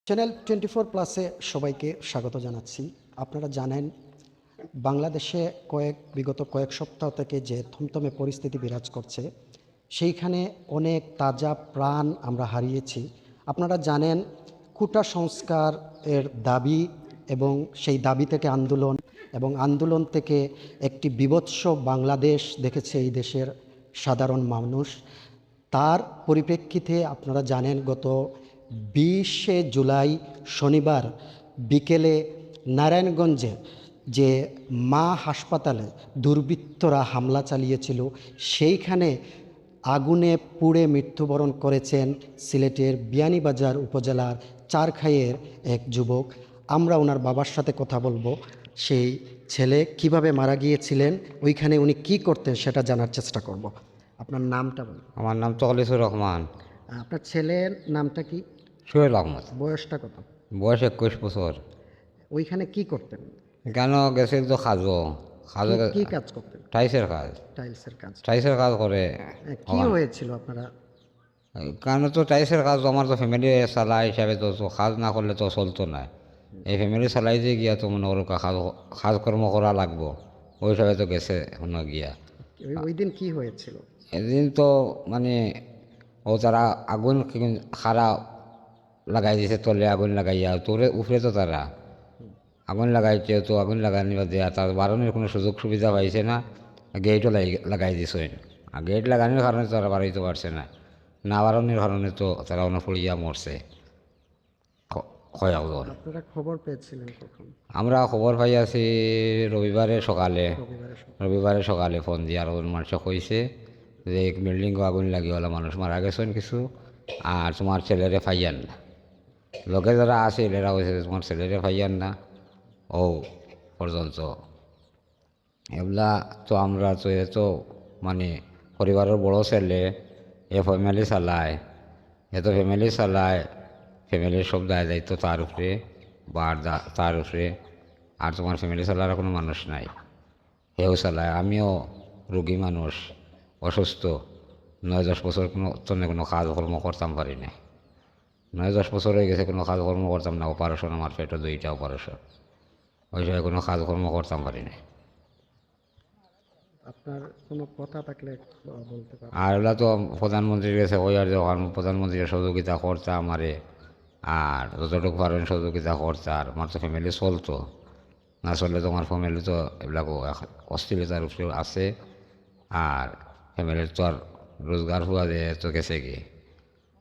Channel 24 প্লাসে সবাইকে স্বাগত জানাচ্ছি। আপনারা জানেন বাংলাদেশে বিগত কয়েক সপ্তাহ থেকে যে থমথমে পরিস্থিতি বিরাজ করছে, সেইখানে অনেক তাজা প্রাণ আমরা হারিয়েছি। আপনারা জানেন কোটা সংস্কার এর দাবি এবং সেই দাবি থেকে আন্দোলন এবং আন্দোলন থেকে একটি বীভৎস বাংলাদেশ দেখেছে এই দেশের সাধারণ মানুষ। তার পরিপ্রেক্ষিতে আপনারা জানেন গত 20শে জুলাই শনিবার বিকেলে নারায়ণগঞ্জে যে মা হাসপাতালে দুর্বৃত্তরা হামলা চালিয়েছিল, সেইখানে আগুনে পুড়ে মৃত্যুবরণ করেছেন সিলেটের বিয়ানীবাজার উপজেলার চারখাইয়ের এক যুবক। আমরা ওনার বাবার সাথে কথা বলবো। সেই ছেলে কিভাবে মারা গিয়েছিলেন, ওইখানে উনি কি করতেন সেটা জানার চেষ্টা করব। আপনার নামটা বলুন। আমার নাম তকলিসুর রহমান। আপনার ছেলের নামটা কি? সোহেল আহমদ। বয়সটা কত? বয়স 21 বছর। ওইখানে কি করতেন? কেন গেছিল তো খাজো খাজো কি কাজ করতেন? টাইসের কাজ। টাইলসের কাজ। টাইসের কাজ করে। কি হয়েছিল আপনারা? কেন তো টাইসের কাজ তো আমার তো ফ্যামিলি চালা হিসাবে তো কাজ না করলে তো চলতো না। এই ফ্যামিলি চালাইতে গিয়া তো মনে করো কাজকর্ম করা লাগবো, ওই হিসাবে তো গেছে এখনো গিয়া। ওই দিন কি হয়েছিল? এদিন তো মানে ও তারা আগুন খারা লাগাই দিছে, তলে আগুন লাগাইয়া তোরে উপরে তো তারা আগুন লাগাইছে, তো আগুন লাগানি দেওয়া তার বারণের কোনো সুযোগ সুবিধা পাইছে না। গেটও লাগাই দিছে, আর গেট লাগানোর কারণে তারা বাড়াইতে পারছে না, না বারণের কারণে তো তারা অনফড়িয়া মরছে কয়েকজন। আপনারা খবর পেয়েছিলেন কখন? আমরা খবর পাই আছি রবিবারে সকালে। রবিবারে সকালে। রবিবারে সকালে ফোন দিয়ে আর মানুষ কইছে যে এক বিল্ডিং আগুন লাগিওয়ালা মানুষ মারা গেছেন কিছু, আর তোমার ছেলেরে ফাইয়ান না। লোকে যারা আছে এরা কইছে তোমার ছেলেরে ফাইয়ান না ও পর্যন্ত। এগুলা তো আমরা তো এ তো মানে পরিবারের বড় ছেলে, এ ফ্যামিলি চালায়, এত ফ্যামিলি চালায়, ফ্যামিলির সব দায় দায়িত্ব তার উপরে বা তার উপরে। আর তোমার ফ্যামিলি চালার কোনো মানুষ নাই, হেও চালায়। আমিও রোগী মানুষ, অসুস্থ, 9-10 বছর কোনো কাজকর্ম করতাম পারি না। 9-10 বছর হয়ে গেছে কোনো কাজকর্ম করতাম না। অপারেশন, আমার পেটে 2টা অপারেশন, ওই সময় কোনো কাজকর্ম করতাম পারি না। আপনার কোনো কথা থাকলে বলতে পারেন। আর ওগুলা তো প্রধানমন্ত্রীর কাছে ওই আর যখন প্রধানমন্ত্রীর সহযোগিতা করতে আমারে, আর যতটুকু পারেন সহযোগিতা করতে। আর আমার তো ফ্যামিলি চলতো না, চললে তো আমার ফ্যামিলি তো এগুলাক অস্থিরতার উপরে আছে। আর ফ্যামিলির তো আর রোজগার হওয়া দিয়ে তো গেছে কি,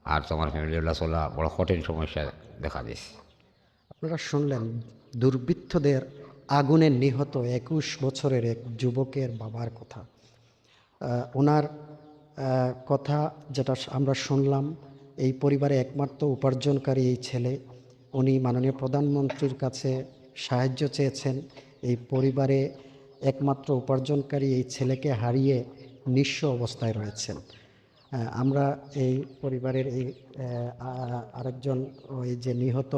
আর তোমার ফ্যামিলিগুলো চলা বড় কঠিন সমস্যা দেখা দিছে। আপনারা শুনলেন দুর্বৃত্তদের আগুনে নিহত 21 বছরের এক যুবকের বাবার কথা। ওনার কথা যেটা আমরা শুনলাম, এই পরিবারে একমাত্র উপার্জনকারী এই ছেলে। উনি মাননীয় প্রধানমন্ত্রীর কাছে সাহায্য চেয়েছেন। এই পরিবারে একমাত্র উপার্জনকারী এই ছেলেকে হারিয়ে নিঃস্ব অবস্থায় রয়েছেন। আমরা এই পরিবারের এই আরেকজন ওই যে নিহত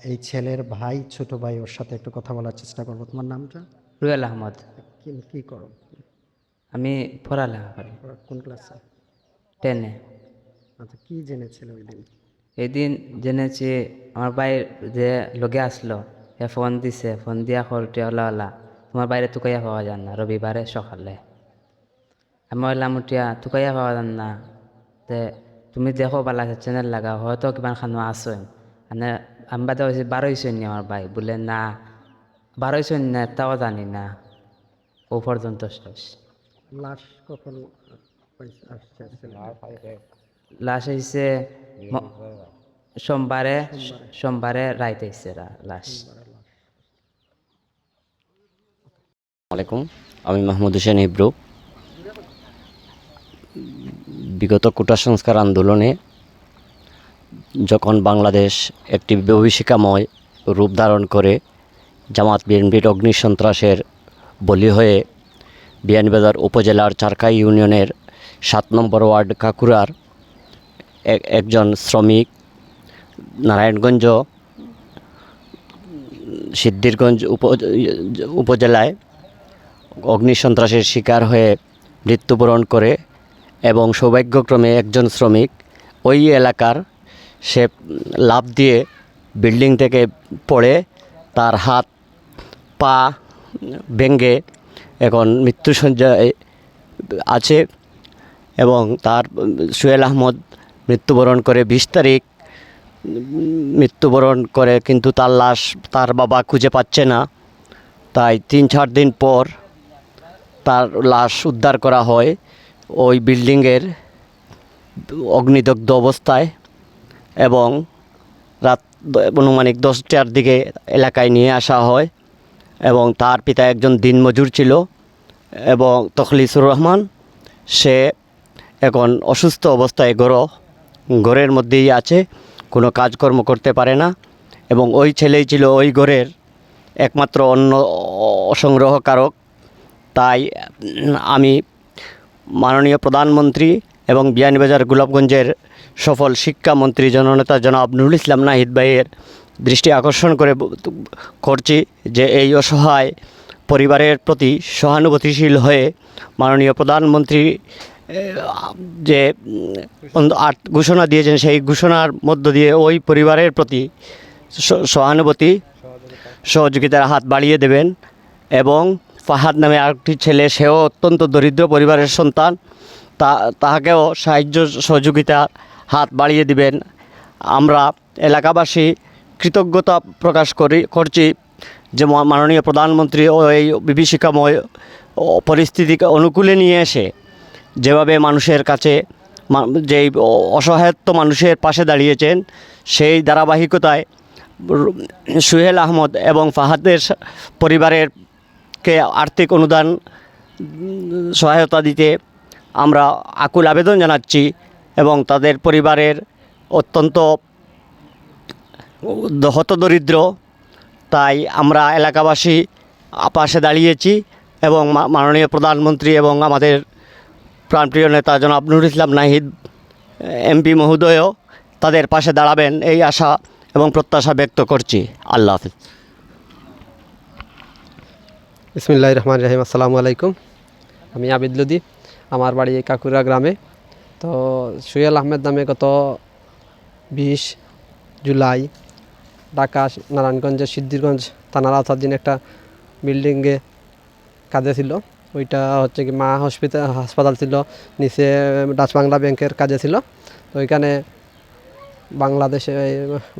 এই ছেলের ভাই, ছোট ভাই, ওর সাথে একটু কথা বলার চেষ্টা করবো। তোমার নামটা? রুয়েল আহমদ। কি করো? আমি পড়ালেখা করি কোন ক্লাসে? 10-এ। আচ্ছা, কি জেনেছিল ওই দিন? এদিন জেনেছি আমার ভাই যে লগে আসলো, এ ফোন দিছে, ফোন দিয়া করতে ওলা তোমার বাইরে তুকাইয়া পাওয়া যান না রবিবারে সকালে। আমি বললাম উঠিয়া তুকাইয়া পাওয়া যান না, তে তুমি দেখো বালা চ্যানেল লাগাও, হয়তো কিমান খানো আসেন। মানে আমি বাদে হয়েছি 12 নি আমার ভাই বলে না 12 না, তাও জানি না। ও পর্যন্ত শেষ। লাশ কখন আসছে? লাশ হয়েছে সোমবারে রাইত হয়েছে লাশ। আসসালামাইকুম, আমি মাহমুদ হোসেন হিব্রু। বিগত কোটা সংস্কার আন্দোলনে যখন বাংলাদেশ একটি বিভীষিকাময় রূপ ধারণ করে জামাত বিএনপির অগ্নিসন্ত্রাসের বলি হয়ে বিয়ানীবাজার উপজেলার চারখাই ইউনিয়নের 7 নম্বর ওয়ার্ড কাকুরার একজন শ্রমিক নারায়ণগঞ্জ সিদ্ধিরগঞ্জ উপজেলায় অগ্নিসন্ত্রাসের শিকার হয়ে মৃত্যুবরণ করে, এবং সৌভাগ্যক্রমে একজন শ্রমিক ওই এলাকার সে লাফ দিয়ে বিল্ডিং থেকে পড়ে তার হাত পা ভেঙে এখন মৃত্যুসজ্জায় আছে এবং তার সোহেল আহমদ মৃত্যুবরণ করে 20 তারিখ মৃত্যুবরণ করে, কিন্তু তার লাশ তার বাবা খুঁজে পাচ্ছে না। তাই 3-4 দিন পর তার লাশ উদ্ধার করা হয় ওই বিল্ডিংয়ের অগ্নিদগ্ধ অবস্থায় এবং রাত আনুমানিক 10টার দিকে এলাকায় নিয়ে আসা হয় এবং তার পিতা একজন দিনমজুর ছিল এবং তখলিসুর রহমান, সে এখন অসুস্থ অবস্থায় ঘরের মধ্যেই আছে, কোনো কাজকর্ম করতে পারে না এবং ওই ছেলেই ছিল ওই ঘরের একমাত্র অন্য সংগ্রহকারক। তাই আমি মাননীয় প্রধানমন্ত্রী এবং বিয়ানীবাজার গোলাপগঞ্জের সফল শিক্ষামন্ত্রী জননেতা জনাব নুরুল ইসলাম নাহিদ ভাইয়ের দৃষ্টি আকর্ষণ করছি যে এই অসহায় পরিবারের প্রতি সহানুভূতিশীল হয়ে মাননীয় প্রধানমন্ত্রী যে ঘোষণা দিয়েছেন, সেই ঘোষণার মধ্য দিয়ে ওই পরিবারের প্রতি সহানুভূতি সহযোগিতার হাত বাড়িয়ে দেবেন এবং ফাহাদ নামে আরেকটি ছেলে, সেও অত্যন্ত দরিদ্র পরিবারের সন্তান, তাহাকেও সাহায্য সহযোগিতার হাত বাড়িয়ে দিবেন। আমরা এলাকাবাসী কৃতজ্ঞতা প্রকাশ করছি যে মাননীয় প্রধানমন্ত্রী এই বিভীষিকাময় পরিস্থিতিকে অনুকূলে নিয়ে এসে যেভাবে মানুষের কাছে যেই অসহায়ত্ব মানুষের পাশে দাঁড়িয়েছেন, সেই ধারাবাহিকতায় সোহেল আহমদ এবং ফাহাদের পরিবারেরকে আর্থিক অনুদান সহায়তা দিতে আমরা আকুল আবেদন জানাচ্ছি এবং তাদের পরিবারের অত্যন্ত হতদরিদ্র, তাই আমরা এলাকাবাসী পাশে দাঁড়িয়েছি এবং মাননীয় প্রধানমন্ত্রী এবং আমাদের প্রাণপ্রিয় নেতা জনাব নুরুল ইসলাম নাহিদ এমপি মহোদয়ও তাদের পাশে দাঁড়াবেন এই আশা এবং প্রত্যাশা ব্যক্ত করছি। আল্লাহ হাফিজ। বিসমিল্লাহির রহমানির রহিম। আসসালামু আলাইকুম। আমি আবিদ লুদি, আমার বাড়ি কাকুরা গ্রামে। তো সোহেল আহমেদ নামে গত 20 জুলাই ঢাকা নারায়ণগঞ্জের সিদ্ধিরগঞ্জ থানার আওতাধীন একটা বিল্ডিংয়ে কাজে ছিল। ওইটা হচ্ছে কি মা হাসপাতাল ছিল, নিচে ডাচ বাংলা ব্যাংকের কাজে ছিল। তো ওইখানে বাংলাদেশে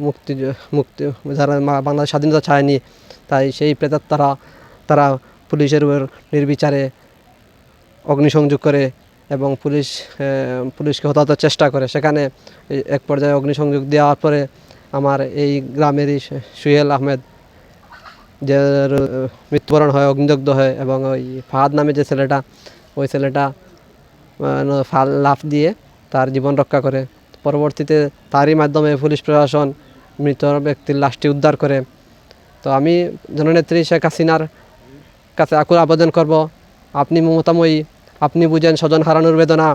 মুক্তি যারা বাংলাদেশ স্বাধীনতা চায়নি, তাই সেই প্রেতাত্মারা তারা পুলিশের উপর নির্বিচারে অগ্নিসংযোগ করে এবং পুলিশকে হতাহতের চেষ্টা করে। সেখানে এক পর্যায়ে অগ্নিসংযোগ দেওয়ার পরে আমার এই গ্রামেরই সোহেল আহমেদ যে মৃত্যুবরণ হয়, অগ্নিদগ্ধ হয় এবং ওই ফাহাদ নামে যে ছেলেটা, ওই ছেলেটা লাফ দিয়ে তার জীবন রক্ষা করে। পরবর্তীতে তারই মাধ্যমে পুলিশ প্রশাসন মৃত ব্যক্তির লাশটি উদ্ধার করে। তো আমি জননেত্রী শেখ হাসিনার কাছে আকুল আবেদন করব, আপনি মমতাময়ী, আপনি বুঝেন স্বজন হারানোর বেদনা,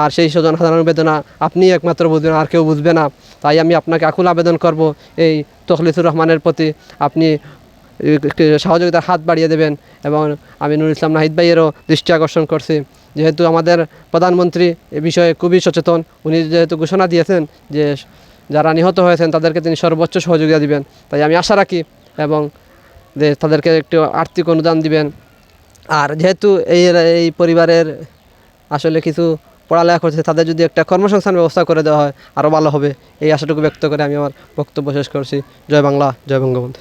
আর সেই স্বজন হারানোর বেদনা আপনি একমাত্র বুঝবেন, আর কেউ বুঝবে না। তাই আমি আপনাকে আকুল আবেদন করব এই তখলিসুর রহমানের প্রতি আপনি সহযোগিতার হাত বাড়িয়ে দেবেন। এবং আমি নুরুল ইসলাম নাহিদ ভাইয়েরও দৃষ্টি আকর্ষণ করছি, যেহেতু আমাদের প্রধানমন্ত্রী এ বিষয়ে খুবই সচেতন। উনি যেহেতু ঘোষণা দিয়েছেন যে যারা নিহত হয়েছেন তাদেরকে তিনি সর্বোচ্চ সহযোগিতা দিবেন, তাই আমি আশা রাখি এবং যে তাদেরকে একটু আর্থিক অনুদান দিবেন। আর যেহেতু এই পরিবারের আসলে কিছু পড়ালেখা করছে, তাদের যদি একটা কর্মসংস্থান ব্যবস্থা করে দেওয়া হয় আরও ভালো হবে, এই আশাটুকু ব্যক্ত করে আমি আমার বক্তব্য শেষ করছি। জয় বাংলা, জয় বঙ্গবন্ধু।